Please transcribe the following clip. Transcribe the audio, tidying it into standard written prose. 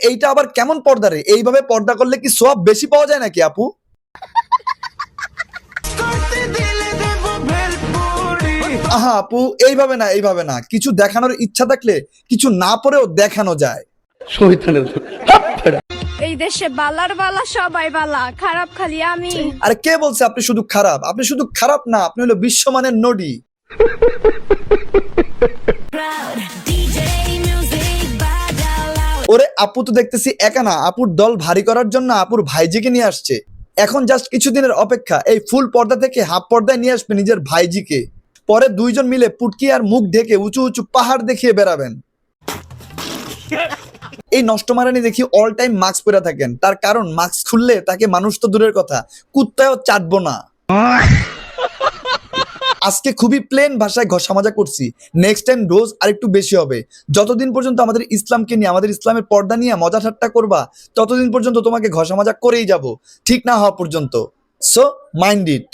এইটা আবার কেমন পর্দা রে? এইভাবে পর্দা করলে কি সওয়াব বেশি পাওয়া যায় নাকি আপু? আহা আপু, এইভাবে না, এইভাবে না। কিছু দেখানোর ইচ্ছা থাকলে কিছু না পরেও দেখানো যায়। এই দেশে বালার বালা সবাই বালা, খারাপ খালি আমি। আরে কে বলছে আপনি শুধু খারাপ? আপনি শুধু খারাপ না, আপনি হলো বিশ্বমানের নডি। ওরে আপু তো দেখতেছি একা না, আপুর দল ভারী করার জন্য আপুর ভাইজিকে নিয়ে আসছে। এখন জাস্ট কিছুদিনের অপেক্ষা, এই ফুল পর্দা থেকে হাফ পর্দায় নিয়ে আসবে নিজের ভাইজিকে। পরে দুইজন মিলে পুটকি আর মুখ ঢেকে উঁচু উঁচু পাহাড় দেখিয়ে বেড়াবেন। এই নষ্ট মারানি দেখি অল টাইম মাস্ক পরে থাকেন, তার কারণ মাস্ক খুললে তাকে মানুষ তো দূরের কথা, কুত্তায়ও চাটবো না। আজকে খুবই প্লেন ভাষায় ঘষা মাজা করছি, নেক্সট টাইম ডোজ আরেকটু বেশি হবে। যতদিন পর্যন্ত আমাদের ইসলামকে নিয়ে, আমাদের ইসলামের পর্দা নিয়ে মজা ঠাট্টা করবা, ততদিন পর্যন্ত তোমাকে ঘষা মাজা করেই যাব, ঠিক না হওয়া পর্যন্ত। So mind it.